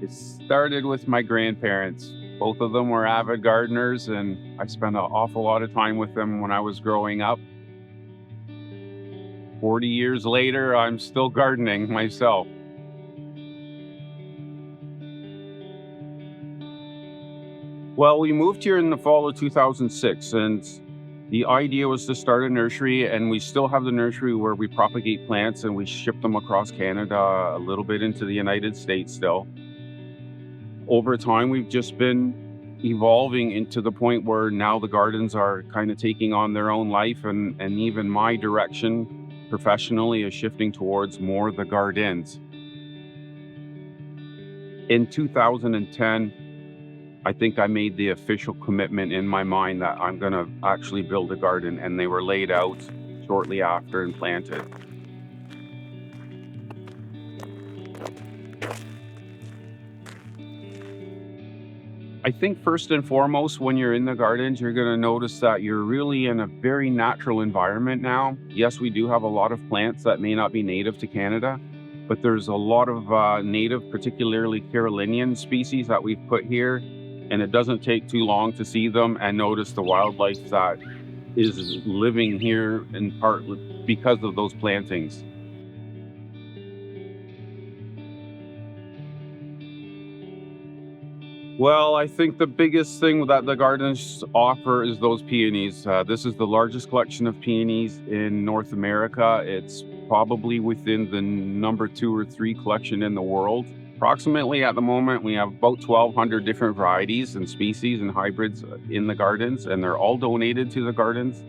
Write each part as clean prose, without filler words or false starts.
It started with my grandparents. Both of them were avid gardeners, and I spent an awful lot of time with them when I was growing up. 40 years later, I'm still gardening myself. Well, we moved here in the fall of 2006, and the idea was to start a nursery, and we still have the nursery where we propagate plants and we ship them across Canada, a little bit into the United States still. Over time, we've just been evolving into the point where now the gardens are kind of taking on their own life, and even my direction professionally is shifting towards more the gardens. In 2010, I think I made the official commitment in my mind that I'm going to actually build a garden, and they were laid out shortly after and planted. I think first and foremost, when you're in the gardens, you're going to notice that you're really in a very natural environment now. Yes, we do have a lot of plants that may not be native to Canada, but there's a lot of native, particularly Carolinian species that we've put here, and it doesn't take too long to see them and notice the wildlife that is living here in part because of those plantings. Well, I think the biggest thing that the gardens offer is those peonies. This is the largest collection of peonies in North America. It's probably within the number 2 or 3 collection in the world. Approximately at the moment, we have about 1,200 different varieties and species and hybrids in the gardens, and they're all donated to the gardens.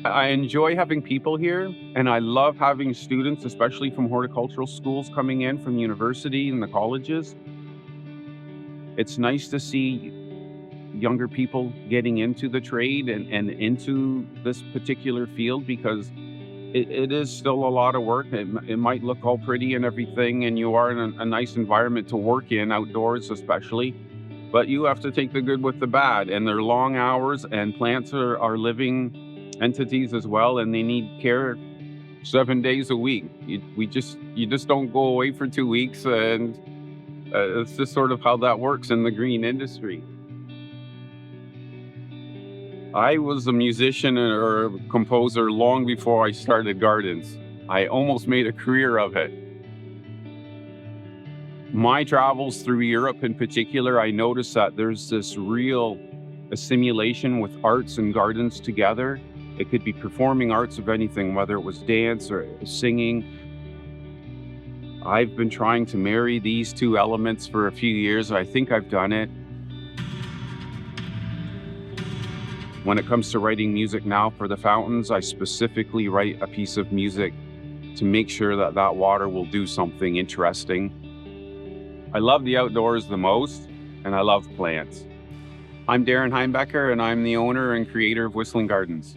I enjoy having people here, and I love having students, especially from horticultural schools, coming in from university and the colleges. It's nice to see younger people getting into the trade and into this particular field, because it is still a lot of work. It might look all pretty and everything, and you are in a nice environment to work in, outdoors especially, but you have to take the good with the bad, and they're long hours, and plants are living entities as well, and they need care 7 days a week. You just don't go away for 2 weeks, and it's just sort of how that works in the green industry. I was a musician or a composer long before I started gardens. I almost made a career of it. My travels through Europe in particular, I noticed that there's this real assimilation with arts and gardens together. It could be performing arts of anything, whether it was dance or singing. I've been trying to marry these two elements for a few years. I think I've done it. When it comes to writing music now for the fountains, I specifically write a piece of music to make sure that that water will do something interesting. I love the outdoors the most, and I love plants. I'm Darren Heimbecker, and I'm the owner and creator of Whistling Gardens.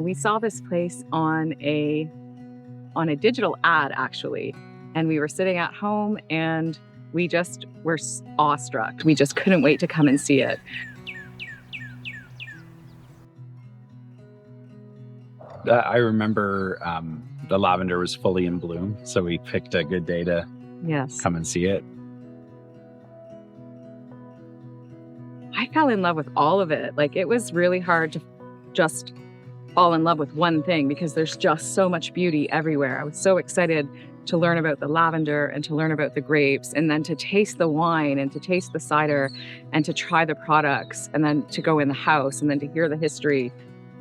We saw this place on a digital ad, actually, and we were sitting at home and we just were awestruck. We just couldn't wait to come and see it. I remember the lavender was fully in bloom, so we picked a good day to come and see it. I fell in love with all of it. Like, it was really hard to just fall in love with one thing because there's just so much beauty everywhere. I was so excited to learn about the lavender and to learn about the grapes, and then to taste the wine and to taste the cider and to try the products, and then to go in the house and then to hear the history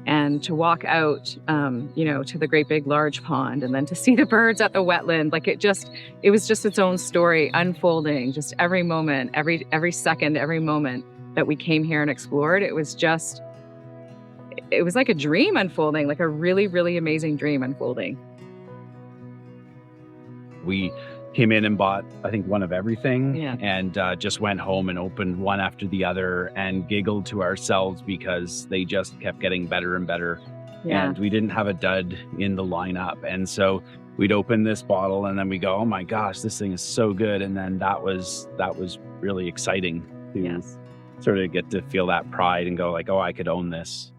and to walk out, to the great big large pond, and then to see the birds at the wetland. Like, it was just its own story unfolding, just every moment, every second, every moment that we came here and explored. It was like a dream unfolding, like a really, really amazing dream unfolding. We came in and bought, I think, one of everything, Yeah. and just went home and opened one after the other and giggled to ourselves because they just kept getting better and better. Yeah. And we didn't have a dud in the lineup. And so we'd open this bottle and then we go, oh my gosh, this thing is so good. And then that was really exciting to Yes. sort of get to feel that pride and go like, oh, I could own this.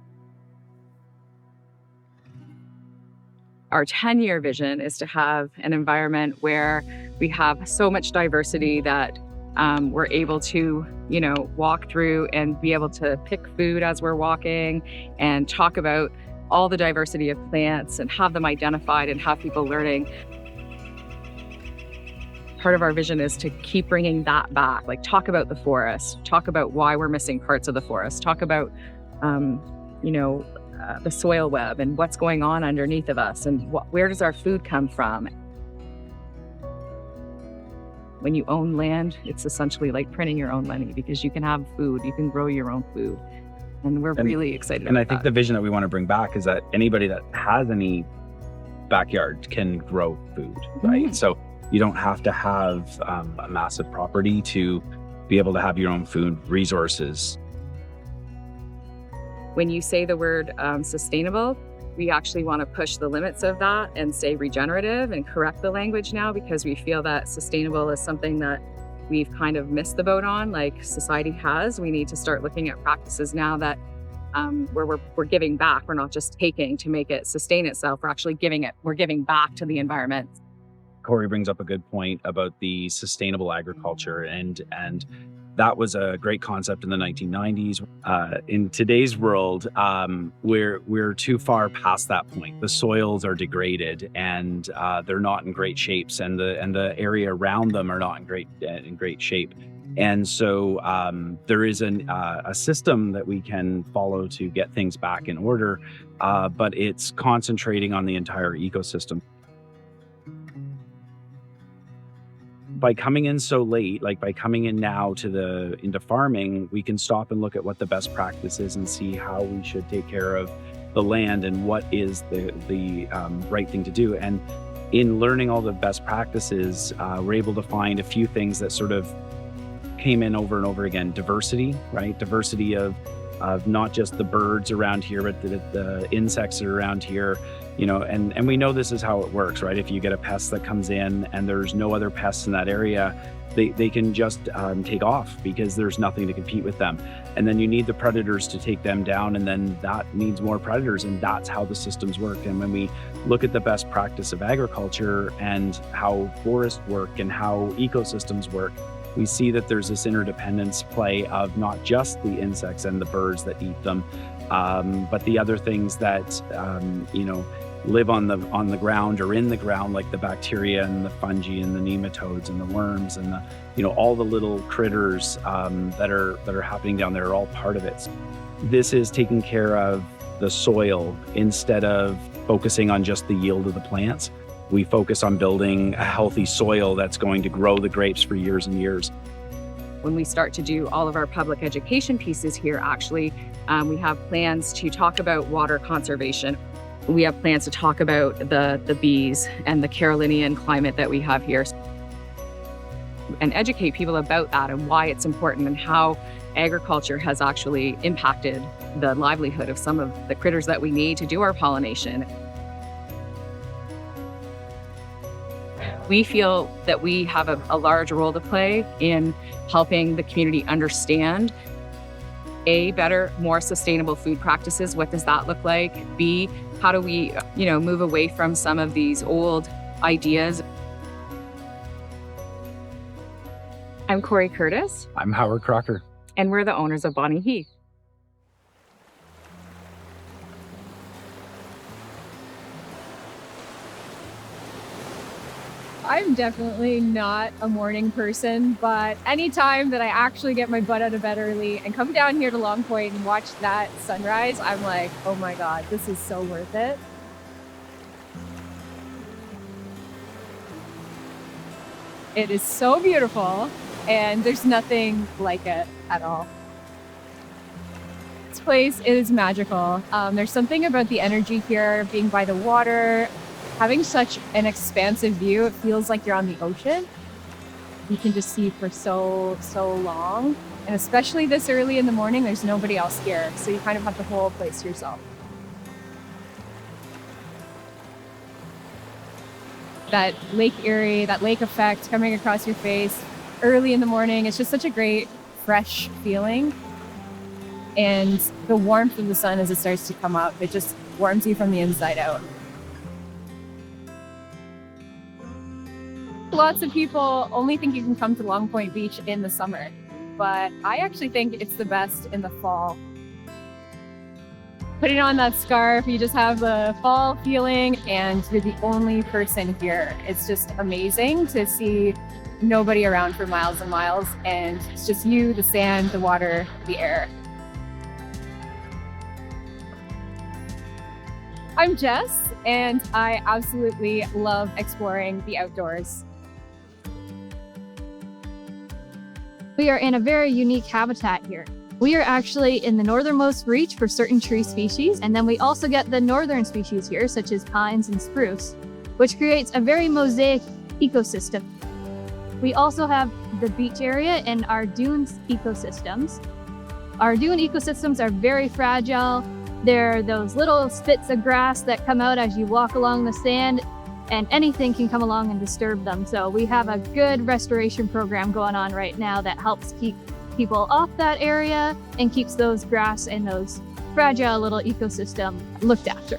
Our 10-year vision is to have an environment where we have so much diversity that we're able to, walk through and be able to pick food as we're walking and talk about all the diversity of plants and have them identified and have people learning. Part of our vision is to keep bringing that back, like talk about the forest, talk about why we're missing parts of the forest, talk about, the soil web and what's going on underneath of us and where does our food come from. When you own land, it's essentially like printing your own money because you can have food, you can grow your own food. And we're really excited about that. And I think the vision that we want to bring back is that anybody that has any backyard can grow food, right? Mm-hmm. So you don't have to have a massive property to be able to have your own food resources. When you say the word sustainable, we actually want to push the limits of that and say regenerative and correct the language now because we feel that sustainable is something that we've kind of missed the boat on, like society has. We need to start looking at practices now that where we're giving back. We're not just taking to make it sustain itself. We're actually we're giving back to the environment. Corey brings up a good point about the sustainable agriculture, and that was a great concept in the 1990s. In today's world, we're too far past that point. The soils are degraded, and they're not in great shapes, and the area around them are not in great shape. And so there is a system that we can follow to get things back in order, but it's concentrating on the entire ecosystem. By coming in so late, like by coming in now into farming, we can stop and look at what the best practice is and see how we should take care of the land and what is the right thing to do. And in learning all the best practices, we're able to find a few things that sort of came in over and over again. Diversity, right? Diversity of not just the birds around here, but the insects that are around here. And we know this is how it works, right? If you get a pest that comes in and there's no other pests in that area, they can just take off because there's nothing to compete with them. And then you need the predators to take them down, and then that needs more predators, and that's how the systems work. And when we look at the best practice of agriculture and how forests work and how ecosystems work, we see that there's this interdependence play of not just the insects and the birds that eat them, but the other things that live on the ground or in the ground, like the bacteria and the fungi and the nematodes and the worms and all the little critters that are happening down there are all part of it. This is taking care of the soil instead of focusing on just the yield of the plants. We focus on building a healthy soil that's going to grow the grapes for years and years. When we start to do all of our public education pieces here, actually, we have plans to talk about water conservation. We have plans to talk about the bees and the Carolinian climate that we have here and educate people about that and why it's important and how agriculture has actually impacted the livelihood of some of the critters that we need to do our pollination. We feel that we have a large role to play in helping the community understand better, more sustainable food practices. What does that look like? B, how do we, move away from some of these old ideas? I'm Corey Curtis. I'm Howard Crocker. And we're the owners of Bonnie Heath. I'm definitely not a morning person, but anytime that I actually get my butt out of bed early and come down here to Long Point and watch that sunrise, I'm like, oh my God, this is so worth it. It is so beautiful, and there's nothing like it at all. This place is magical. There's something about the energy here, being by the water. having such an expansive view, it feels like you're on the ocean. You can just see for so long. And especially this early in the morning, there's nobody else here. So you kind of have the whole place to yourself. That Lake Erie, that lake effect coming across your face early in the morning, it's just such a great, fresh feeling. And the warmth of the sun as it starts to come up, it just warms you from the inside out. Lots of people only think you can come to Long Point Beach in the summer, but I actually think it's the best in the fall. Putting on that scarf, you just have the fall feeling, and you're the only person here. It's just amazing to see nobody around for miles and miles, and it's just you, the sand, the water, the air. I'm Jess, and I absolutely love exploring the outdoors. We are in a very unique habitat here. We are actually in the northernmost reach for certain tree species, and then we also get the northern species here, such as pines and spruce, which creates a very mosaic ecosystem. We also have the beach area and our dunes ecosystems. Our dune ecosystems are very fragile. They're those little spits of grass that come out as you walk along the sand, and anything can come along and disturb them. So we have a good restoration program going on right now that helps keep people off that area and keeps those grass and those fragile little ecosystem looked after.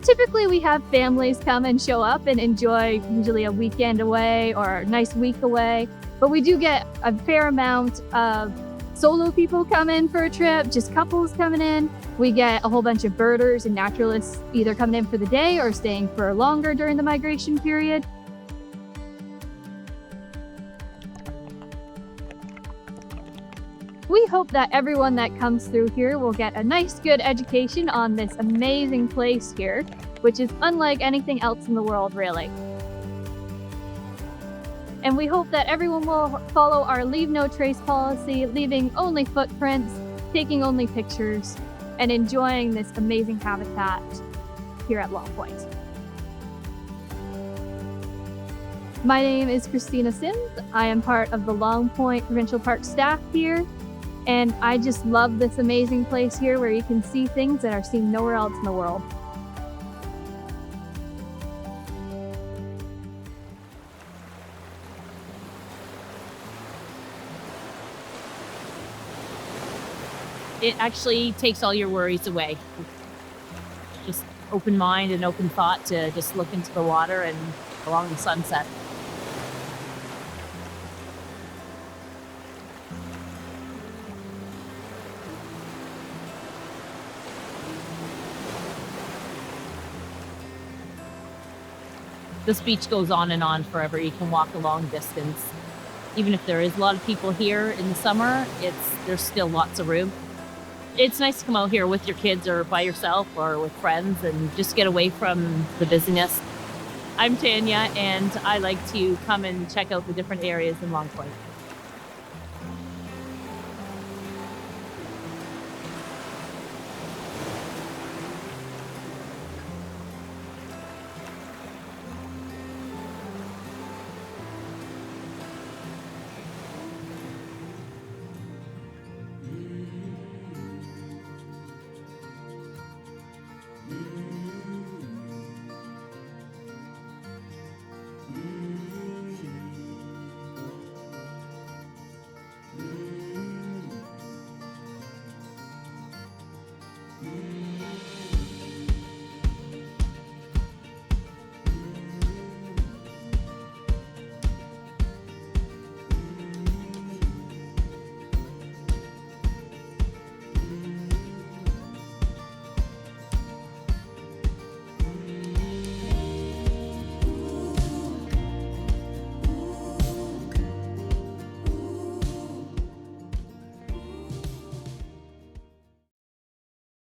Typically we have families come and show up and enjoy usually a weekend away or a nice week away, but we do get a fair amount of solo people come in for a trip, just couples coming in. We get a whole bunch of birders and naturalists either coming in for the day or staying for longer during the migration period. We hope that everyone that comes through here will get a nice, good education on this amazing place here, which is unlike anything else in the world, really. And we hope that everyone will follow our leave no trace policy, leaving only footprints, taking only pictures, and enjoying this amazing habitat here at Long Point. My name is Christina Sims. I am part of the Long Point Provincial Park staff here, and I just love this amazing place here where you can see things that are seen nowhere else in the world. It actually takes all your worries away. Just open mind and open thought to just look into the water and along the sunset. This beach goes on and on forever. You can walk a long distance. Even if there is a lot of people here in the summer, there's still lots of room. It's nice to come out here with your kids or by yourself or with friends and just get away from the busyness. I'm Tanya, and I like to come and check out the different areas in Long Point.